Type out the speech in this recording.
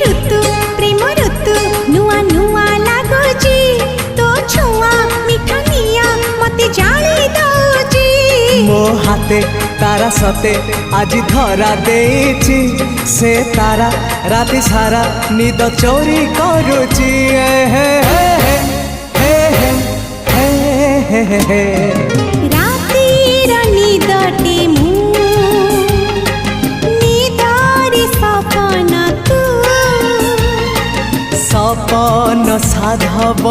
ऋतु प्रेम ऋतु नुआ नुआ लागुची तो छुआ मिठा निया मते जाली दउची मो हाथे तारा सते आज धरा देची से तारा राति सारा निद चोरी करुची हे हे हे हे हे हे हे रातिर निदटे मु निदारी सपन तू सपन साधव